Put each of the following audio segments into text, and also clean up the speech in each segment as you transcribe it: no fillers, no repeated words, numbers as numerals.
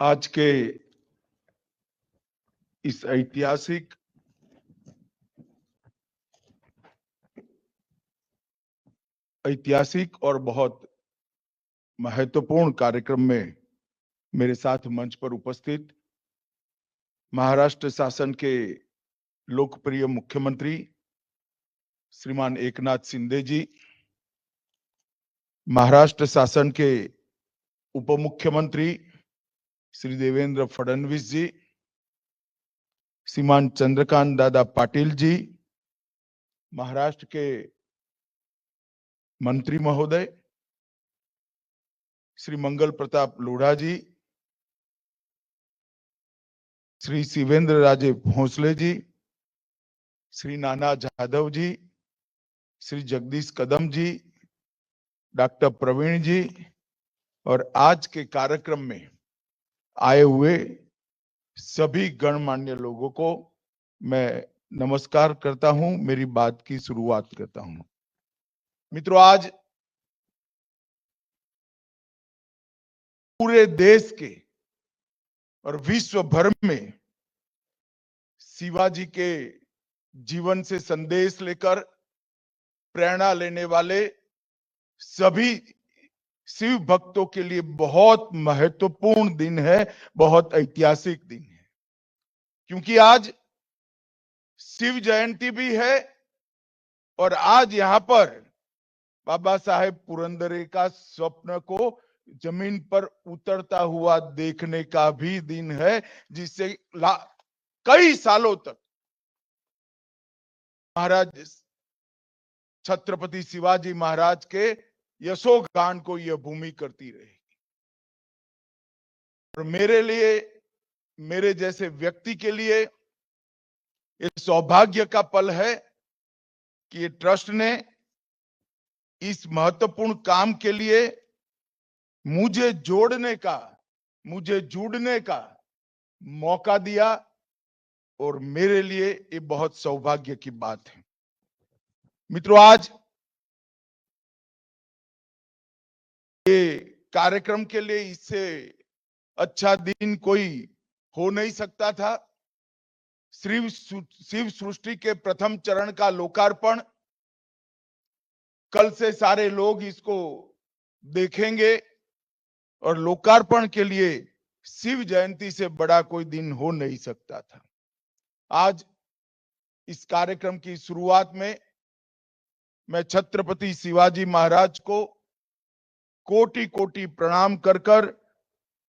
आज के इस ऐतिहासिक और बहुत महत्वपूर्ण कार्यक्रम में मेरे साथ मंच पर उपस्थित महाराष्ट्र शासन के लोकप्रिय मुख्यमंत्री श्रीमान एकनाथ शिंदे जी, महाराष्ट्र शासन के उप मुख्यमंत्री श्री देवेंद्र फडणवीस जी, श्रीमान चंद्रकांत दादा पाटिल जी, महाराष्ट्र के मंत्री महोदय श्री मंगल प्रताप लोढ़ा जी, श्री शिवेंद्र राजे भोसले जी, श्री नाना जाधव जी, श्री जगदीश कदम जी, डॉक्टर प्रवीण जी और आज के कार्यक्रम में आए हुए सभी गणमान्य लोगों को मैं नमस्कार करता हूं, मेरी बात की शुरुआत करता हूं। मित्रों, आज पूरे देश के और विश्व भर में शिवाजी के जीवन से संदेश लेकर प्रेरणा लेने वाले सभी शिव भक्तों के लिए बहुत महत्वपूर्ण दिन है, बहुत ऐतिहासिक दिन है, क्योंकि आज शिव जयंती भी है और आज यहाँ पर बाबा साहेब पुरंदरे का स्वप्न को जमीन पर उतरता हुआ देखने का भी दिन है, जिससे कई सालों तक महाराज छत्रपति शिवाजी महाराज के यशोगान को यह भूमि करती रहेगी। और मेरे लिए, मेरे जैसे व्यक्ति के लिए ये सौभाग्य का पल है कि ये ट्रस्ट ने इस महत्वपूर्ण काम के लिए मुझे जुड़ने का मौका दिया और मेरे लिए ये बहुत सौभाग्य की बात है। मित्रों, आज ये कार्यक्रम के लिए इससे अच्छा दिन कोई हो नहीं सकता था। शिव सृष्टि के प्रथम चरण का लोकार्पण कल से सारे लोग इसको देखेंगे और लोकार्पण के लिए शिव जयंती से बड़ा कोई दिन हो नहीं सकता था। आज इस कार्यक्रम की शुरुआत में मैं छत्रपति शिवाजी महाराज को कोटि कोटि प्रणाम कर कर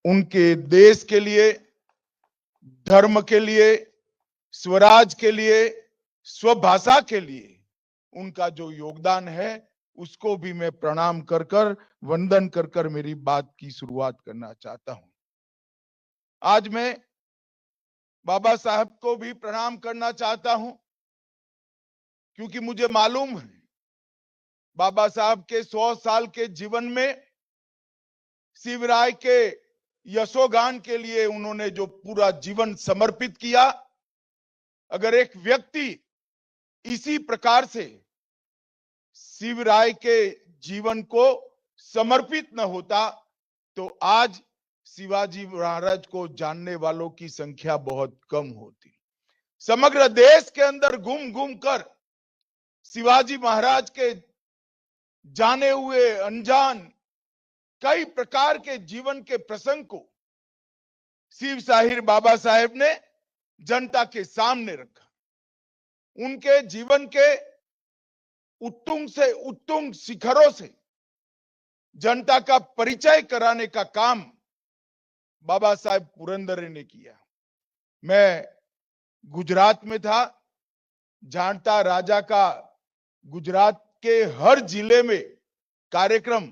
उनके देश के लिए, धर्म के लिए, स्वराज के लिए, स्वभाषा के लिए उनका जो योगदान है उसको भी मैं प्रणाम कर कर, वंदन कर कर मेरी बात की शुरुआत करना चाहता हूं। आज मैं बाबा साहब को भी प्रणाम करना चाहता हूं, क्योंकि मुझे मालूम है बाबा साहब के 100 साल के जीवन में शिवराय के यशोगान के लिए उन्होंने जो पूरा जीवन समर्पित किया, अगर एक व्यक्ति इसी प्रकार से शिवराय के जीवन को समर्पित न होता तो आज शिवाजी महाराज को जानने वालों की संख्या बहुत कम होती। समग्र देश के अंदर घूम घूम कर शिवाजी महाराज के जाने हुए अनजान कई प्रकार के जीवन के प्रसंग को शिव साहिर बाबा साहेब ने जनता के सामने रखा। उनके जीवन के उत्तुंग से उत्तुंग शिखरों से जनता का परिचय कराने का काम बाबा साहेब पुरंदरे ने किया। मैं गुजरात में था, जानता राजा का गुजरात के हर जिले में कार्यक्रम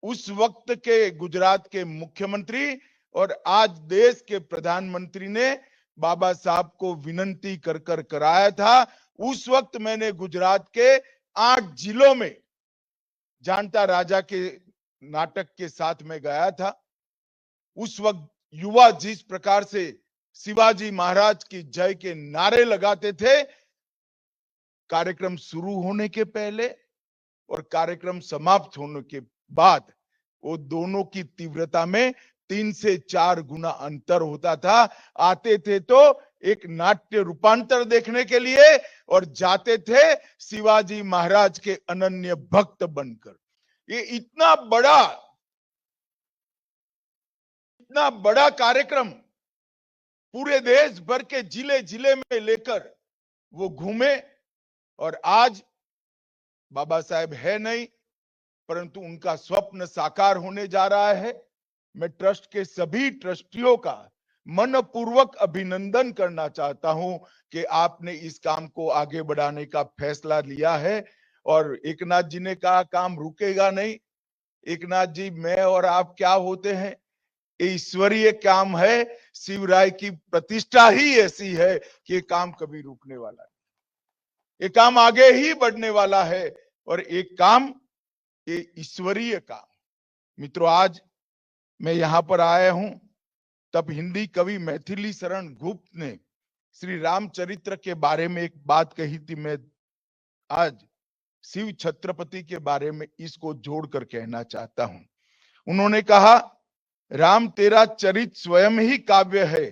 उस वक्त के गुजरात के मुख्यमंत्री और आज देश के प्रधानमंत्री ने बाबा साहब को विनंती कर कर कराया था। उस वक्त मैंने गुजरात के 8 जिलों में जानता राजा के नाटक के साथ में गया था। उस वक्त युवा जिस प्रकार से शिवाजी महाराज की जय के नारे लगाते थे, कार्यक्रम शुरू होने के पहले और कार्यक्रम समाप्त होने के बाद वो दोनों की तीव्रता में 3 से 4 गुना अंतर होता था। आते थे तो एक नाट्य रूपांतर देखने के लिए और जाते थे शिवाजी महाराज के अनन्य भक्त बनकर। ये इतना बड़ा कार्यक्रम पूरे देश भर के जिले जिले में लेकर वो घूमे और आज बाबा साहेब है नहीं, परंतु उनका स्वप्न साकार होने जा रहा है। मैं ट्रस्ट के सभी ट्रस्टियों का मनपूर्वक अभिनंदन करना चाहता हूं कि आपने इस काम को आगे बढ़ाने का फैसला लिया है। और एकनाथ जी ने कहा काम रुकेगा नहीं। एकनाथ जी, मैं और आप क्या होते हैं, ये ईश्वरीय काम है। शिवराय की प्रतिष्ठा ही ऐसी है कि ये काम कभी रुकने वाला नहीं, ये काम आगे ही बढ़ने वाला है और एक काम ये ईश्वरीय काम। मित्रों, आज मैं यहां पर आया हूं तब हिंदी कवि मैथिली शरण गुप्त ने श्री रामचरित्र के बारे में एक बात कही थी। मैं आज शिव छत्रपति के बारे में इसको जोड़कर कहना चाहता हूं। उन्होंने कहा, राम तेरा चरित स्वयं ही काव्य है,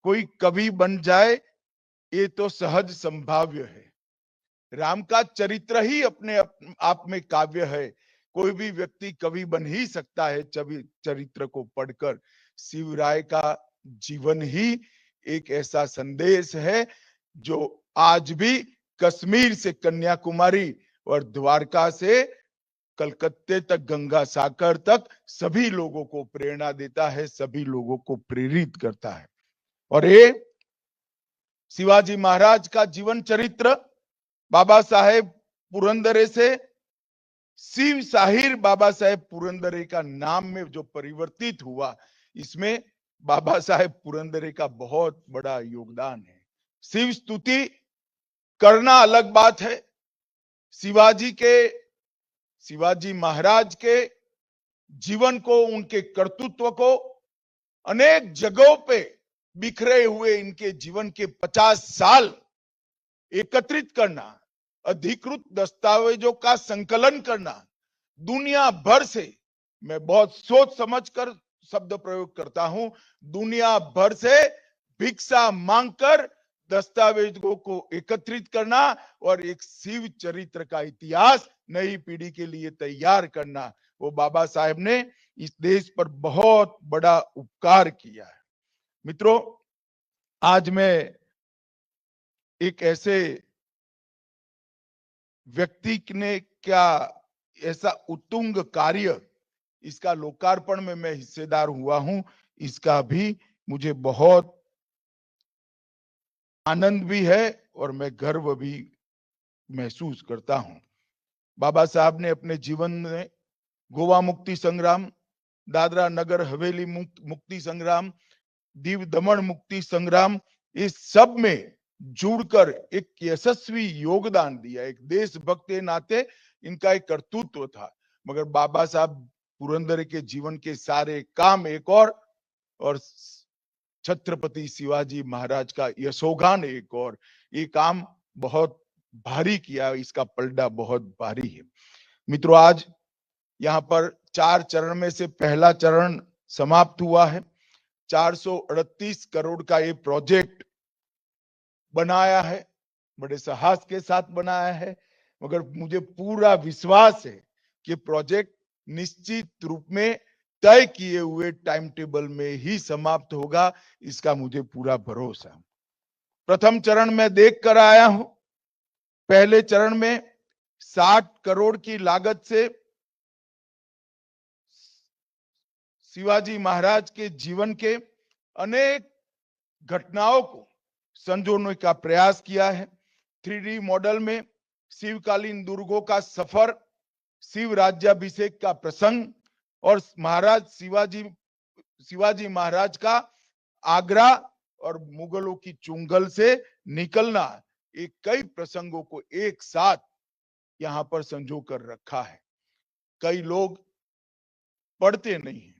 कोई कवि बन जाए ये तो सहज संभाव्य है। राम का चरित्र ही अपने आप में काव्य है, कोई भी व्यक्ति कवि बन ही सकता है चरित्र को पढ़कर। शिवराय का जीवन ही एक ऐसा संदेश है जो आज भी कश्मीर से कन्याकुमारी और द्वारका से कलकत्ते तक, गंगा सागर तक सभी लोगों को प्रेरणा देता है, सभी लोगों को प्रेरित करता है। और ये शिवाजी महाराज का जीवन चरित्र बाबा साहेब पुरंदरे से शिव साहिर बाबा साहेब पुरंदरे का नाम में जो परिवर्तित हुआ, इसमें बाबा साहेब पुरंदरे का बहुत बड़ा योगदान है। शिव स्तुति करना अलग बात है, शिवाजी महाराज के जीवन को, उनके कर्तृत्व को अनेक जगहों पे बिखरे हुए इनके जीवन के 50 साल एकत्रित करना, अधिकृत दस्तावेजों का संकलन करना, दुनिया भर से, मैं बहुत सोच समझकर शब्द प्रयोग करता हूं, दुनिया भर से भिक्षा मांगकर दस्तावेजों को एकत्रित करना और एक शिव चरित्र का इतिहास नई पीढ़ी के लिए तैयार करना, वो बाबा साहेब ने इस देश पर बहुत बड़ा उपकार किया है। मित्रों, आज मैं एक ऐसे व्यक्ति ने क्या ऐसा उत्तुंग कार्य, इसका लोकार्पण में मैं हिस्सेदार हुआ हूं, इसका भी मुझे बहुत आनंद भी है और मैं गर्व भी महसूस करता हूं। बाबा साहब ने अपने जीवन में गोवा मुक्ति संग्राम, दादरा नगर हवेली मुक्ति संग्राम, दीव दमन मुक्ति संग्राम, इस सब में जुड़कर एक यशस्वी योगदान दिया। एक देशभक्त के नाते इनका एक कर्तृत्व था, मगर बाबा साहब पुरंदरे के जीवन के सारे काम एक और छत्रपति शिवाजी महाराज का यशोगान एक और, ये काम बहुत भारी किया, इसका पलड़ा बहुत भारी है। मित्रों, आज यहाँ पर 4 चरण में से पहला चरण समाप्त हुआ है। 438 करोड़ का ये प्रोजेक्ट बनाया है, बड़े साहस के साथ बनाया है, मगर मुझे पूरा विश्वास है कि प्रोजेक्ट निश्चित रूप में तय किए हुए टाइम टेबल में ही समाप्त होगा, इसका मुझे पूरा भरोसा। प्रथम चरण में देख कर आया हूं, पहले चरण में 60 करोड़ की लागत से शिवाजी महाराज के जीवन के अनेक घटनाओं को संजोने का प्रयास किया है। 3D मॉडल में शिवकालीन दुर्गों का सफर, शिव राज्याभिषेक का प्रसंग और महाराज शिवाजी महाराज का आगरा और मुगलों की चुंगल से निकलना, ये कई प्रसंगों को एक साथ यहां पर संजो कर रखा है। कई लोग पढ़ते नहीं है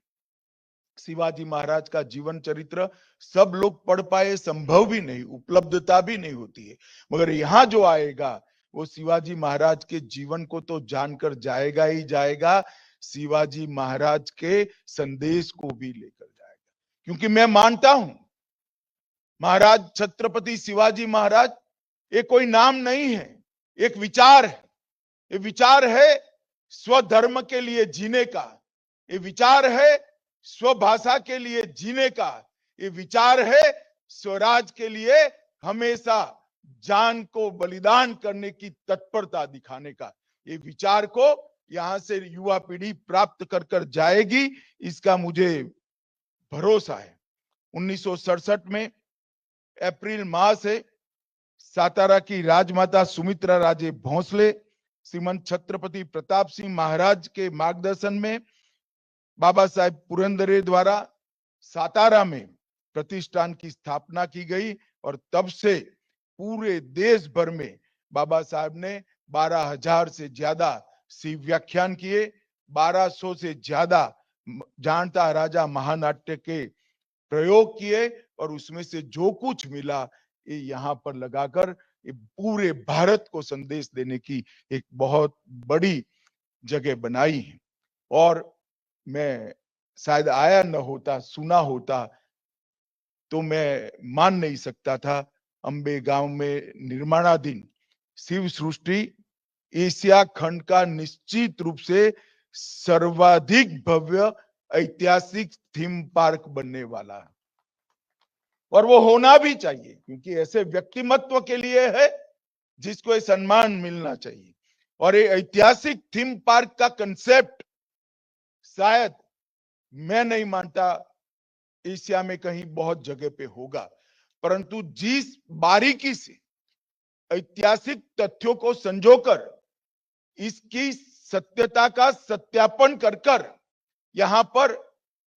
शिवाजी महाराज का जीवन चरित्र, सब लोग पढ़ पाए संभव भी नहीं, उपलब्धता भी नहीं होती है, मगर यहां जो आएगा वो शिवाजी महाराज के जीवन को तो जानकर जाएगा ही जाएगा, शिवाजी महाराज के संदेश को भी लेकर जाएगा। क्योंकि मैं मानता हूं महाराज छत्रपति शिवाजी महाराज ये कोई नाम नहीं है, एक विचार है। ये विचार है स्वधर्म के लिए जीने का, ये विचार है स्वभाषा के लिए जीने का, ये विचार है स्वराज के लिए हमेशा जान को बलिदान करने की तत्परता दिखाने का। ये विचार को यहां से युवा पीढ़ी प्राप्त कर कर जाएगी, इसका मुझे भरोसा है। 1967 में अप्रैल माह से सातारा की राजमाता सुमित्रा राजे भोसले श्रीमंत छत्रपति प्रताप सिंह महाराज के मार्गदर्शन में बाबा साहेब पुरंदरे द्वारा सातारा में प्रतिष्ठान की स्थापना की गई और तब से पूरे देश भर में बाबा साहेब ने 12,000 से ज्यादा शिव व्याख्यान किए, 1200 से ज्यादा जानता राजा महानाट्य के प्रयोग किए और उसमें से जो कुछ मिला ये यहाँ पर लगाकर ये पूरे भारत को संदेश देने की एक बहुत बड़ी जगह बनाई है। और मैं शायद आया न होता, सुना होता तो मैं मान नहीं सकता था। अंबे गांव में निर्माणाधीन शिव सृष्टि एशिया खंड का निश्चित रूप से सर्वाधिक भव्य ऐतिहासिक थीम पार्क बनने वाला है और वो होना भी चाहिए, क्योंकि ऐसे व्यक्तिमत्व के लिए है जिसको सम्मान मिलना चाहिए। और ये ऐतिहासिक थीम पार्क का कंसेप्ट शायद मैं नहीं मानता एशिया में कहीं बहुत जगह पे होगा, परंतु जिस बारीकी से ऐतिहासिक तथ्यों को संजोकर इसकी सत्यता का सत्यापन कर कर यहां पर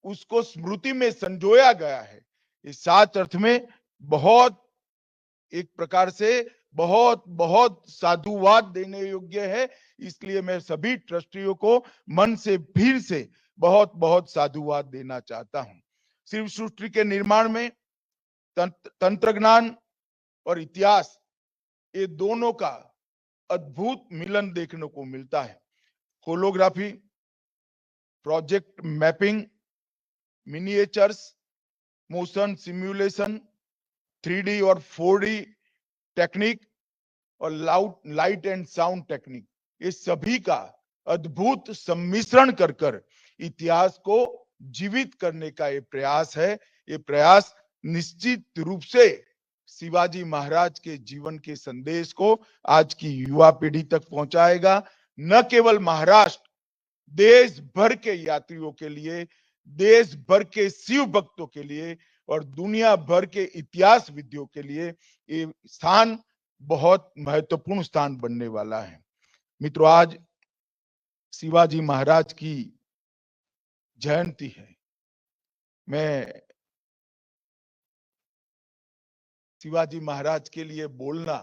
उसको स्मृति में संजोया गया है, इस सात अर्थ में बहुत एक प्रकार से बहुत बहुत साधुवाद देने योग्य है। इसलिए मैं सभी ट्रस्टियों को मन से फिर से बहुत बहुत साधुवाद देना चाहता हूं। शिव सृष्टि के निर्माण में तंत्र ज्ञान और इतिहास ये दोनों का अद्भुत मिलन देखने को मिलता है। Holography, project mapping, miniatures, motion simulation, 3D और 4D टेक्निक और लाइट एंड साउंड टेक्निक, ये सभी का अद्भुत सम्मिश्रण कर कर इतिहास को जीवित करने का ये प्रयास है। ये प्रयास निश्चित रूप से शिवाजी महाराज के जीवन के संदेश को आज की युवा पीढ़ी तक पहुंचाएगा। न केवल महाराष्ट्र, देश भर के यात्रियों के लिए, देश भर के शिव भक्तों के लिए और दुनिया भर के इतिहास विद्यों के लिए ये स्थान बहुत महत्वपूर्ण स्थान बनने वाला है। मित्रों, आज शिवाजी महाराज की जयंती है। मैं शिवाजी महाराज के लिए बोलना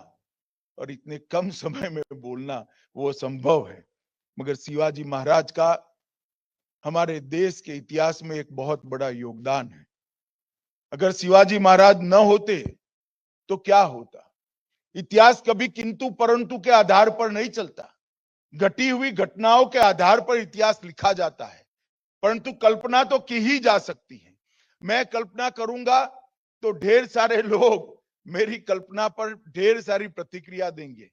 और इतने कम समय में बोलना वो संभव है, मगर शिवाजी महाराज का हमारे देश के इतिहास में एक बहुत बड़ा योगदान है। अगर शिवाजी महाराज न होते तो क्या होता? इतिहास कभी किंतु परंतु के आधार पर नहीं चलता। घटी हुई घटनाओं के आधार पर इतिहास लिखा जाता है, परंतु कल्पना तो की ही जा सकती है। मैं कल्पना करूंगा तो ढेर सारे लोग मेरी कल्पना पर ढेर सारी प्रतिक्रिया देंगे।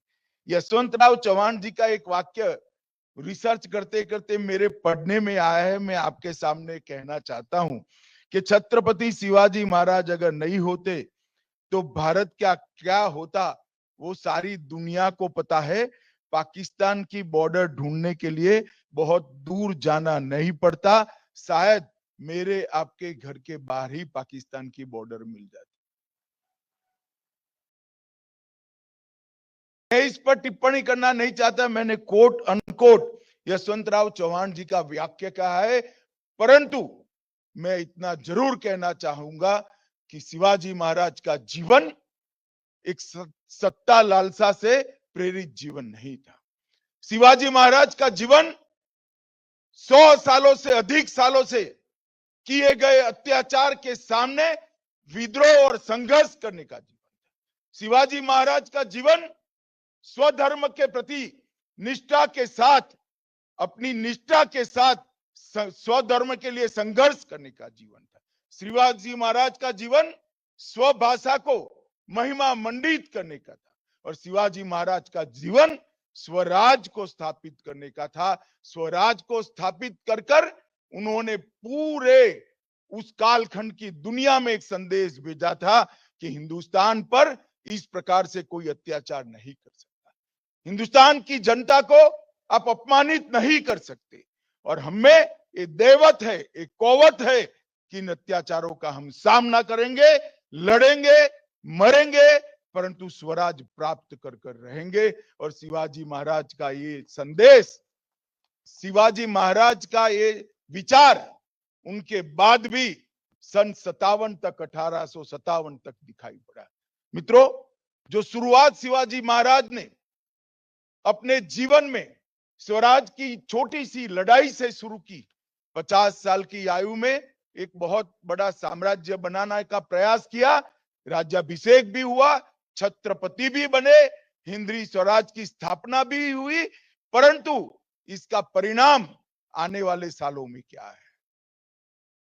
यशवंतराव चौहान जी का एक वाक्य रिसर्च करते करते मेरे पढ़ने में आया है, मैं आपके सामने कहना चाहता हूं कि छत्रपति शिवाजी महाराज अगर नहीं होते तो भारत क्या क्या होता वो सारी दुनिया को पता है। पाकिस्तान की बॉर्डर ढूंढने के लिए बहुत दूर जाना नहीं पड़ता, शायद मेरे आपके घर के बाहर ही पाकिस्तान की बॉर्डर मिल जाती। मैं इस पर टिप्पणी करना नहीं चाहता, मैंने कोट अनकोट यशवंतराव चौहान जी का वाक्य कहा है, परंतु मैं इतना जरूर कहना चाहूंगा कि शिवाजी महाराज का जीवन एक सत्ता लालसा से प्रेरित जीवन नहीं था। शिवाजी महाराज का जीवन 100 सालों से अधिक सालों से किए गए अत्याचार के सामने विद्रोह और संघर्ष करने का जीवन था। शिवाजी महाराज का जीवन स्वधर्म के प्रति निष्ठा के साथ, अपनी निष्ठा के साथ स्वधर्म के लिए संघर्ष करने का जीवन था। शिवाजी महाराज का जीवन स्वभाषा को महिमा मंडित करने का था और शिवाजी महाराज का जीवन स्वराज को स्थापित करने का था। स्वराज को स्थापित कर कर उन्होंने पूरे उस कालखंड की दुनिया में एक संदेश भेजा था कि हिंदुस्तान पर इस प्रकार से कोई अत्याचार नहीं कर सकता, हिंदुस्तान की जनता को आप अपमानित नहीं कर सकते और हमें ये दैवत है, एक कौवत है कि इन अत्याचारों का हम सामना करेंगे, लड़ेंगे, मरेंगे, परंतु स्वराज प्राप्त कर कर रहेंगे। और शिवाजी महाराज का ये संदेश, शिवाजी महाराज का ये विचार उनके बाद भी सन 57 तक 1857 तक दिखाई पड़ा। मित्रों, जो शुरुआत शिवाजी महाराज ने अपने जीवन में स्वराज की छोटी सी लड़ाई से शुरू की, 50 साल की आयु में एक बहुत बड़ा साम्राज्य बनाने का प्रयास किया, राज्याभिषेक भी हुआ, छत्रपति भी बने, हिंदवी स्वराज की स्थापना भी हुई, परंतु इसका परिणाम आने वाले सालों में क्या है?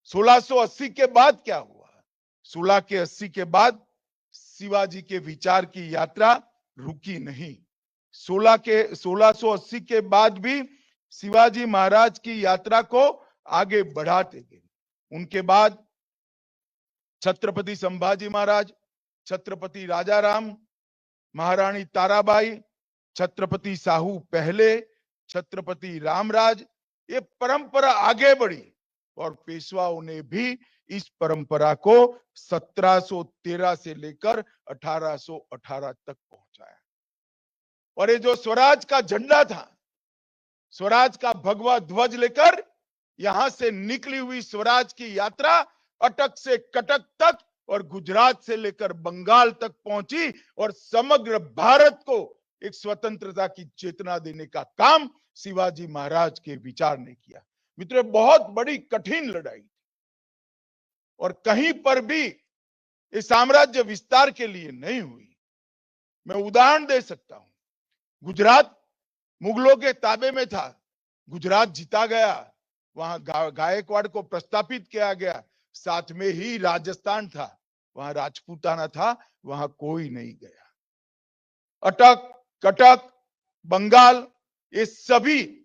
1680 के बाद क्या हुआ? 1680 के बाद शिवाजी के विचार की यात्रा रुकी नहीं। 1680 के बाद भी शिवाजी महाराज की यात्रा को आगे बढ़ाते गए। उनके बाद छत्रपति संभाजी महाराज, छत्रपति राजाराम, महारानी ताराबाई, छत्रपति साहू पहले, छत्रपति रामराज, ये परंपरा आगे बढ़ी और पेशवाओं ने भी इस परंपरा को 1713 से लेकर 1818 तक पहुंचाया। और ये जो स्वराज का झंडा था, स्वराज का भगवा ध्वज लेकर यहां से निकली हुई स्वराज की यात्रा अटक से कटक तक और गुजरात से लेकर बंगाल तक पहुंची और समग्र भारत को एक स्वतंत्रता की चेतना देने का काम शिवाजी महाराज के विचार ने किया। मित्रों, बहुत बड़ी कठिन लड़ाई थी और कहीं पर भी ये साम्राज्य विस्तार के लिए नहीं हुई। मैं उदाहरण दे सकता हूं, गुजरात मुगलों के ताबे में था, गुजरात जीता गया, वहां गायकवाड़ को प्रस्तापित किया गया, साथ में ही राजस्थान था, वहां राजपूताना था, वहां कोई नहीं गया। अटक, कटक, बंगाल, ये सभी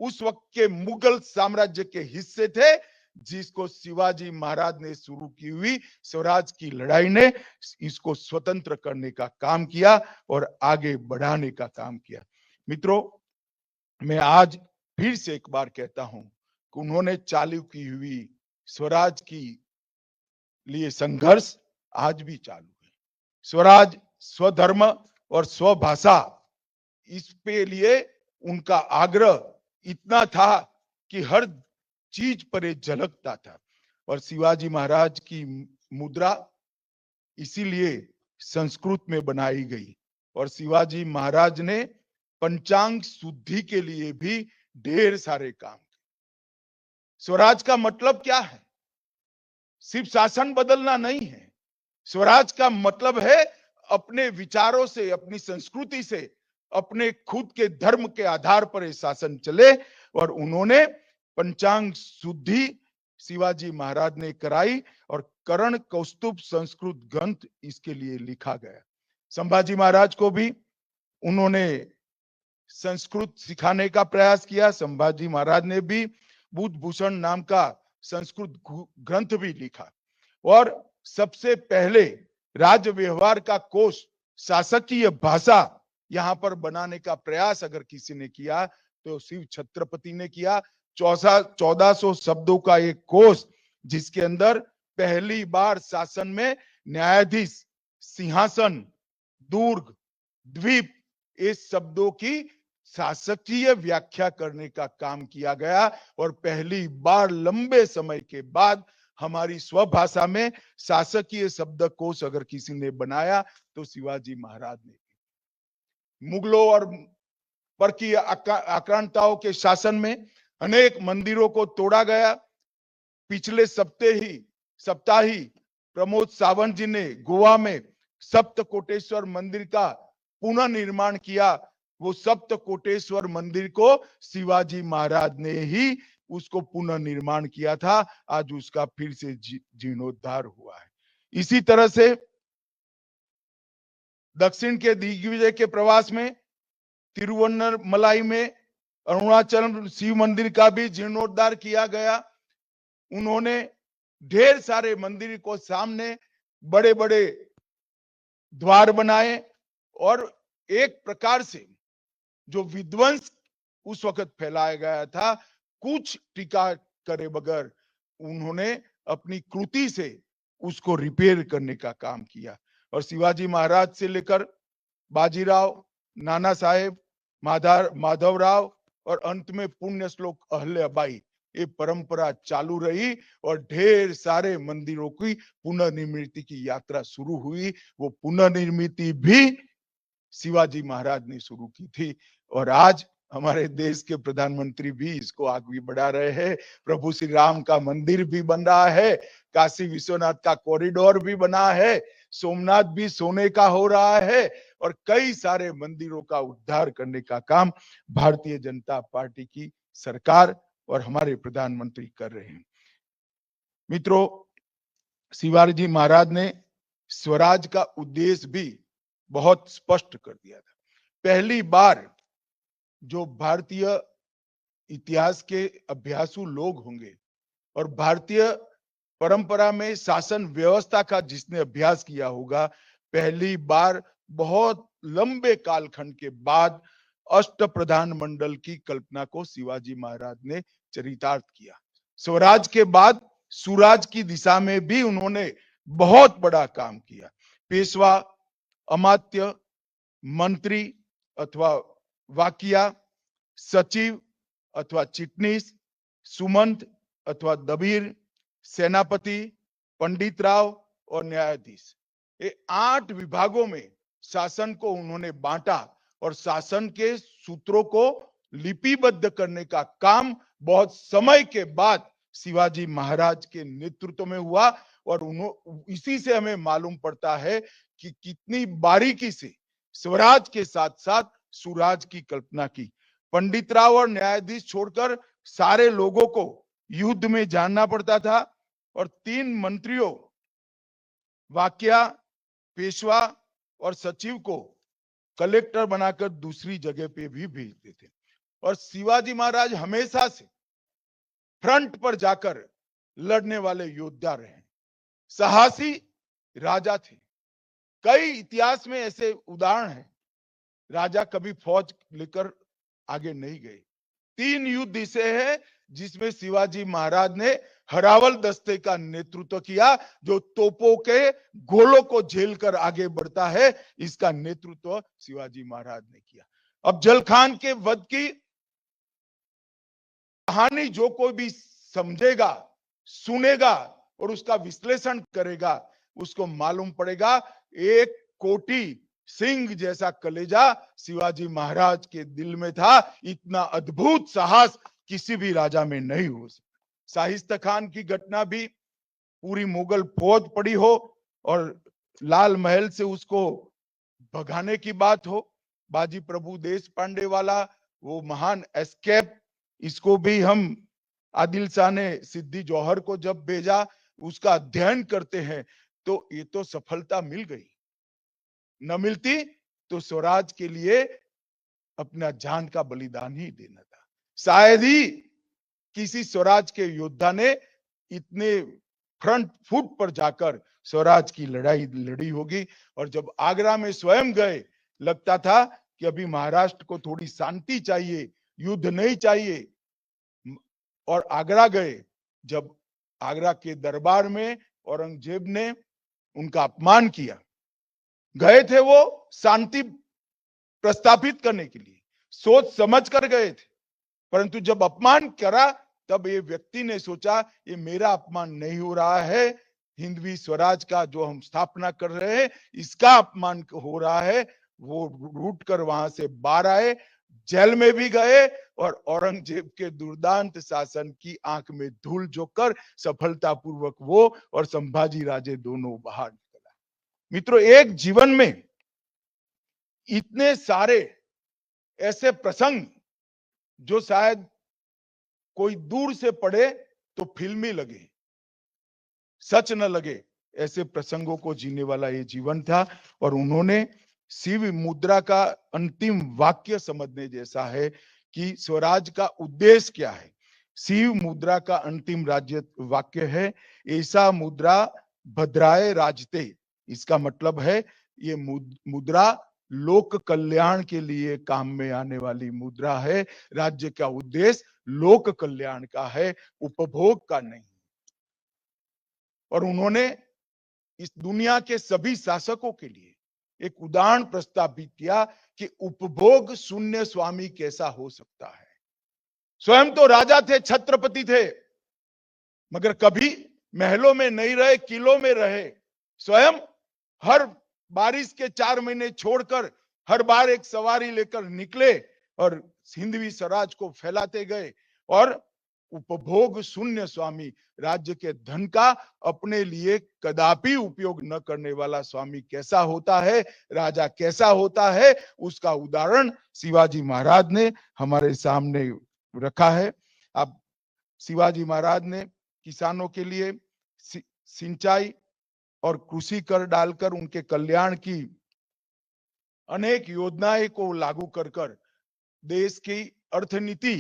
उस वक्त के मुगल साम्राज्य के हिस्से थे, जिसको शिवाजी महाराज ने शुरू की हुई स्वराज की लड़ाई ने इसको स्वतंत्र करने का काम किया और आगे बढ़ाने का काम किया। मित्रों, मैं आज फिर से एक बार कहता हूं कि उन्होंने चालू की हुई स्वराज की लिए संघर्ष आज भी चालू है। स्वराज, स्वधर्म और स्वभाषा, इस पे लिए उनका आग्रह इतना था कि हर चीज पर ये झलकता था। और शिवाजी महाराज की मुद्रा इसीलिए संस्कृत में बनाई गई और शिवाजी महाराज ने पंचांग शुद्धि के लिए भी ढेर सारे काम किए। स्वराज का मतलब क्या है? सिर्फ शासन बदलना नहीं है। स्वराज का मतलब है अपने विचारों से, अपनी संस्कृति से, अपने खुद के धर्म के आधार पर ये शासन चले और उन्होंने पंचांग शुद्धि शिवाजी महाराज ने कराई और करण कौस्तुभ संस्कृत ग्रंथ इसके लिए लिखा गया। संभाजी महाराज को भी उन्होंने संस्कृत सिखाने का प्रयास किया। संभाजी महाराज ने भी बुद्ध भूषण नाम का संस्कृत ग्रंथ भी लिखा और सबसे पहले राज्य व्यवहार का कोश, शासकीय भाषा यहां पर बनाने का प्रयास अगर किसी ने किया तो शिव छत्रपति ने किया। 1400 शब्दों का एक कोश, जिसके अंदर पहली बार शासन में न्यायाधीश, सिंहासन, दुर्ग, द्वीप, इस शब्दों की शासकीय व्याख्या करने का काम किया गया और पहली बार लंबे समय के बाद हमारी स्वभाषा में शासकीय शब्दकोश अगर किसी ने बनाया तो शिवाजी महाराज ने। मुगलों और परकीय आक्रांताओं के शासन में अनेक मंदिरों को तोड़ा गया। पिछले सप्ताह ही प्रमोद सावंत जी ने गोवा में सप्तकोटेश्वर मंदिर का पुनर्निर्माण किया। वो सप्तकोटेश्वर मंदिर को शिवाजी महाराज ने ही उसको पुनर्निर्माण किया था, आज उसका फिर से जीर्णोद्धार हुआ है। इसी तरह से दक्षिण के दिग्विजय के प्रवास में तिरुवन्नमलाई में अरुणाचल शिव मंदिर का भी जीर्णोद्धार किया गया। उन्होंने ढेर सारे मंदिर को सामने बड़े बड़े द्वार बनाए और एक प्रकार से जो विध्वंस उस वक्त फैलाया गया था, कुछ टीका करे बगैर उन्होंने अपनी कृति से उसको रिपेयर करने का काम किया। और शिवाजी महाराज से लेकर बाजीराव, नाना साहेब, माधवराव और अंत में पुण्य श्लोक अहल्याबाई, ये परंपरा चालू रही और ढेर सारे मंदिरों की पुनर्निर्मित की यात्रा शुरू हुई। वो पुनर्निर्मित भी शिवाजी महाराज ने शुरू की थी और आज हमारे देश के प्रधानमंत्री भी इसको आगे बढ़ा रहे हैं। प्रभु श्री राम का मंदिर भी बन रहा है, काशी विश्वनाथ का कॉरिडोर भी बना है, सोमनाथ भी सोने का हो रहा है और कई सारे मंदिरों का उद्धार करने का काम भारतीय जनता पार्टी की सरकार और हमारे प्रधानमंत्री कर रहे हैं। मित्रों, शिवाजी महाराज ने स्वराज का उद्देश्य भी बहुत स्पष्ट कर दिया था। पहली बार जो भारतीय इतिहास के अभ्यासु लोग होंगे और भारतीय परंपरा में शासन व्यवस्था का जिसने अभ्यास किया होगा, पहली बार बहुत लंबे कालखंड के बाद अष्ट प्रधान मंडल की कल्पना को शिवाजी महाराज ने चरितार्थ किया। स्वराज के बाद सुराज की दिशा में भी उन्होंने बहुत बड़ा काम किया। पेशवा, अमात्य, मंत्री अथवा वाकिया, सचिव अथवा चिटनीस, सुमंत अथवा दबीर, सेनापति, पंडित राव और न्यायाधीश, ये 8 विभागों में शासन को उन्होंने बांटा और शासन के सूत्रों को लिपिबद्ध करने का काम बहुत समय के बाद शिवाजी महाराज के नेतृत्व में हुआ और इसी से हमें मालूम पड़ता है कि कितनी बारीकी से स्वराज के साथ साथ सुराज की कल्पना की। पंडित राव और न्यायाधीश छोड़कर सारे लोगों को युद्ध में जानना पड़ता था और 3 मंत्रियों वाकिया, पेशवा और सचिव को कलेक्टर बनाकर दूसरी जगह पे भी भेजते थे। और शिवाजी महाराज हमेशा से फ्रंट पर जाकर लड़ने वाले योद्धा रहे, साहसी राजा थे। कई इतिहास में ऐसे उदाहरण हैं, राजा कभी फौज लेकर आगे नहीं गए। 3 युद्ध ऐसे हैं जिसमें शिवाजी महाराज ने हरावल दस्ते का नेतृत्व किया, जो तोपों के गोलों को झेलकर आगे बढ़ता है, इसका नेतृत्व शिवाजी महाराज ने किया। अब जल खान के वध की कहानी जो कोई भी समझेगा, सुनेगा और उसका विश्लेषण करेगा, उसको मालूम पड़ेगा 1 कोटि सिंह जैसा कलेजा शिवाजी महाराज के दिल में था। इतना अद्भुत साहस किसी भी राजा में नहीं हो सकता। शाहिस्ता खान की घटना भी, पूरी मुगल फौज पड़ी हो और लाल महल से उसको भगाने की बात हो, बाजी प्रभु देश पांडे वाला वो महान एस्केप, इसको भी हम आदिल शाह ने सिद्दी जौहर को जब भेजा, उसका अध्ययन करते हैं तो ये तो सफलता मिल गई, न मिलती तो स्वराज के लिए अपना जान का बलिदान ही देना था। शायद ही किसी स्वराज के योद्धा ने इतने फ्रंट फुट पर जाकर स्वराज की लड़ाई लड़ी होगी। और जब आगरा में स्वयं गए, लगता था कि अभी महाराष्ट्र को थोड़ी शांति चाहिए, युद्ध नहीं चाहिए। और आगरा गए, जब आगरा के दरबार में औरंगजेब ने उनका अपमान किया, गए थे वो शांति प्रस्तापित करने के लिए, सोच समझ कर गए थे, परंतु जब अपमान करा तब ये व्यक्ति ने सोचा ये मेरा अपमान नहीं हो रहा है, हिंदवी स्वराज का जो हम स्थापना कर रहे हैं इसका अपमान हो रहा है। वो रूट कर वहां से बाहर आए, जेल में भी गए और औरंगजेब के दुर्दांत शासन की आंख में धूल झोंककर सफलतापूर्वक वो और संभाजी राजे दोनों बाहर निकला। मित्रों, एक जीवन में इतने सारे ऐसे प्रसंग जो शायद कोई दूर से पढ़े तो फिल्मी लगे, सच न लगे, ऐसे प्रसंगों को जीने वाला ये जीवन था। और उन्होंने शिव मुद्रा का अंतिम वाक्य समझने जैसा है कि स्वराज का उद्देश्य क्या है। शिव मुद्रा का अंतिम राज्य वाक्य है, ऐसा मुद्रा भद्राए राजते। इसका मतलब है ये मुद्रा लोक कल्याण के लिए काम में आने वाली मुद्रा है। राज्य का उद्देश्य लोक कल्याण का है, उपभोग का नहीं। और उन्होंने इस दुनिया के सभी शासकों के लिए एक उदाहरण प्रस्तावित किया कि उपभोग शून्य स्वामी कैसा हो सकता है। स्वयं तो राजा थे, छत्रपति थे, मगर कभी महलों में नहीं रहे, किलों में रहे। स्वयं हर बारिश के 4 महीने छोड़कर हर बार एक सवारी लेकर निकले और हिंदवी स्वराज को फैलाते गए। और उपभोग शून्य स्वामी, राज्य के धन का अपने लिए कदापि उपयोग न करने वाला स्वामी कैसा होता है, राजा कैसा होता है, उसका उदाहरण शिवाजी महाराज ने हमारे सामने रखा है। अब शिवाजी महाराज ने किसानों के लिए सिंचाई और कृषि कर डालकर उनके कल्याण की अनेक योजनाएं को लागू कर देश की अर्थनीति,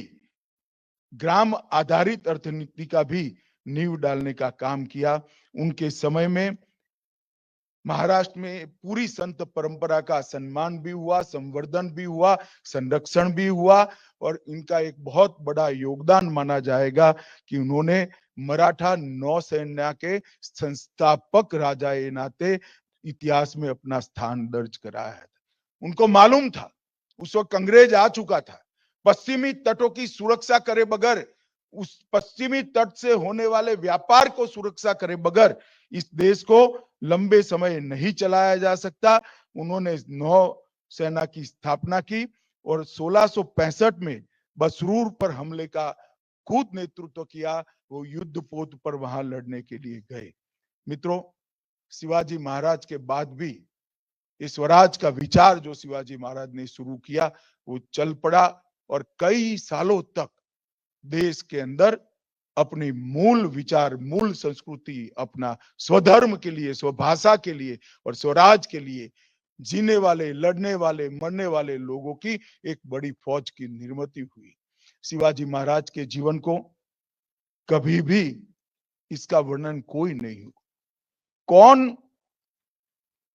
ग्राम आधारित अर्थनीति का भी नींव डालने का काम किया। उनके समय में महाराष्ट्र में पूरी संत परंपरा का सम्मान भी हुआ, संवर्धन भी हुआ, संरक्षण भी हुआ। और इनका एक बहुत बड़ा योगदान माना जाएगा कि उन्होंने मराठा नौसेना के संस्थापक राजा के नाते इतिहास में अपना स्थान दर्ज कराया है। उनको मालूम था उस वक्त अंग्रेज आ चुका था, पश्चिमी तटों की सुरक्षा करे बगैर, उस पश्चिमी तट से होने वाले व्यापार को सुरक्षा करे बगैर इस देश को लंबे समय नहीं चलाया जा सकता। उन्होंने नौसेना की स्थापना की और 1665 में बसरूर पर हमले का खुद नेतृत्व किया। वो युद्ध पोत पर वहां लड़ने के लिए गए। मित्रों, शिवाजी महाराज के बाद भी इस स्वराज का विचार जो शिवाजी महाराज ने शुरू किया वो चल पड़ा और कई सालों तक देश के अंदर अपनी मूल विचार, मूल संस्कृति, अपना स्वधर्म के लिए, स्वभाषा के लिए और स्वराज के लिए जीने वाले, लड़ने वाले, मरने वाले लोगों की एक बड़ी फौज की निर्मित हुई। शिवाजी महाराज के जीवन को कभी भी इसका वर्णन कोई नहीं हुआ। कौन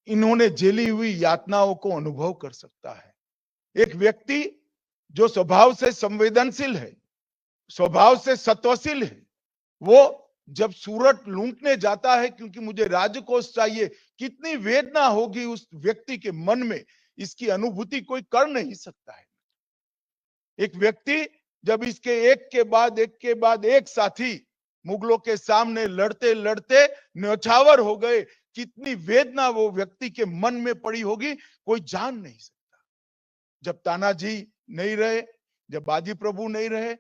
इन्होंने झेली हुई यातनाओं को अनुभव कर सकता है। एक व्यक्ति जो स्वभाव से संवेदनशील है, स्वभाव से सत्वशील है, वो जब सूरत लूटने जाता है क्योंकि मुझे राजकोष चाहिए, कितनी वेदना होगी उस व्यक्ति के मन में, इसकी अनुभूति कोई कर नहीं सकता है। एक व्यक्ति जब इसके एक के बाद एक साथी मुगलों के सामने लड़ते लड़ते न्यौछावर हो गए, कितनी वेदना वो व्यक्ति के मन में पड़ी होगी कोई जान नहीं सकता। जब तानाजी नहीं रहे, जब बाजी प्रभु नहीं रहे,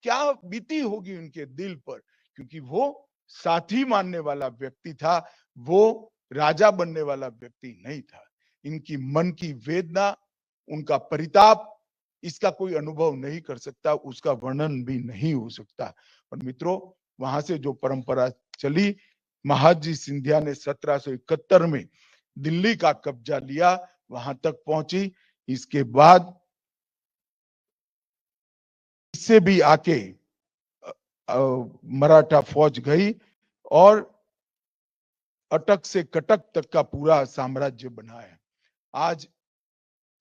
क्या बीती होगी उनके दिल पर, क्योंकि वो साथी मानने वाला व्यक्ति था, वो राजा बनने वाला व्यक्ति नहीं था। इनकी मन की वेदना, उनका परिताप, इसका कोई अनुभव नहीं कर सकता, उसका वर्णन भी नहीं हो सकता। और मित्रों, वहां से जो परंपरा चली, महादजी सिंधिया ने 1771 में दिल्ली का कब्जा लिया, वहां तक पहुंची। इसके बाद इससे भी आके मराठा फौज गई और अटक से कटक तक का पूरा साम्राज्य बनाया। आज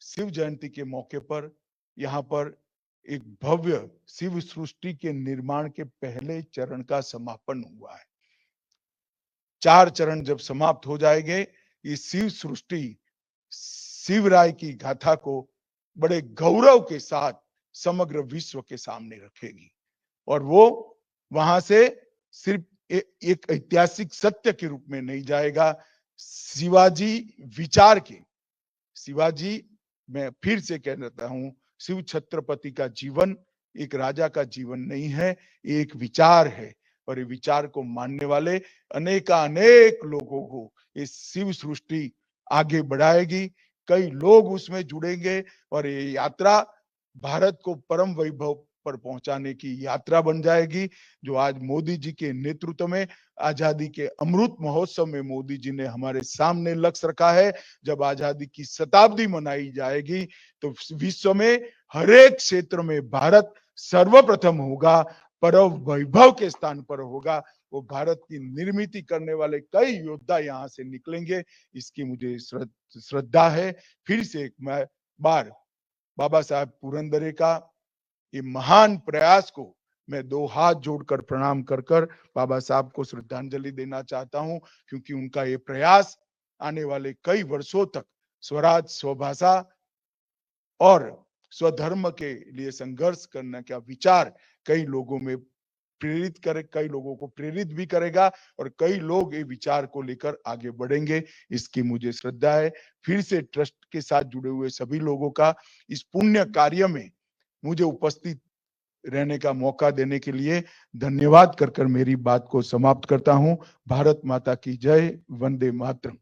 शिव जयंती के मौके पर यहाँ पर एक भव्य शिव सृष्टि के निर्माण के पहले चरण का समापन हुआ है। 4 चरण जब समाप्त हो जाएंगे, ये शिव सृष्टि शिवराय की गाथा को बड़े गौरव के साथ समग्र विश्व के सामने रखेगी। और वो वहां से सिर्फ एक ऐतिहासिक सत्य के रूप में नहीं जाएगा, शिवाजी विचार के, शिवाजी, मैं फिर से कह देता हूं, शिव छत्रपति का जीवन एक राजा का जीवन नहीं है, एक विचार है। और ये विचार को मानने वाले अनेक लोगों को इस शिव सृष्टि आगे बढ़ाएगी। कई लोग उसमें जुड़ेंगे और ये यात्रा भारत को परम वैभव पर पहुंचाने की यात्रा बन जाएगी, जो आज मोदी जी के नेतृत्व में आजादी के अमृत महोत्सव में मोदी जी ने हमारे सामने लक्ष्य रखा है। जब आजादी की शताब्दी मनाई जाएगी तो विश्व में हर एक क्षेत्र में भारत सर्वप्रथम होगा, परम वैभव के स्थान पर होगा। वो भारत की निर्मित करने वाले कई योद्धा यहाँ से निकलेंगे, इसकी मुझे श्रद्धा है। फिर से एक बार बाबा साहब पुरंदरे का ये महान प्रयास को मैं दो हाथ जोड़कर प्रणाम कर कर बाबा साहब को श्रद्धांजलि देना चाहता हूं, क्योंकि उनका ये प्रयास आने वाले कई वर्षों तक स्वराज, स्वभाषा और स्वधर्म के लिए संघर्ष करने का विचार कई लोगों में प्रेरित करे, कई लोगों को प्रेरित भी करेगा और कई लोग ये विचार को लेकर आगे बढ़ेंगे, इसकी मुझे श्रद्धा है। फिर से ट्रस्ट के साथ जुड़े हुए सभी लोगों का इस पुण्य कार्य में मुझे उपस्थित रहने का मौका देने के लिए धन्यवाद कर मेरी बात को समाप्त करता हूं। भारत माता की जय। वंदे मातरम।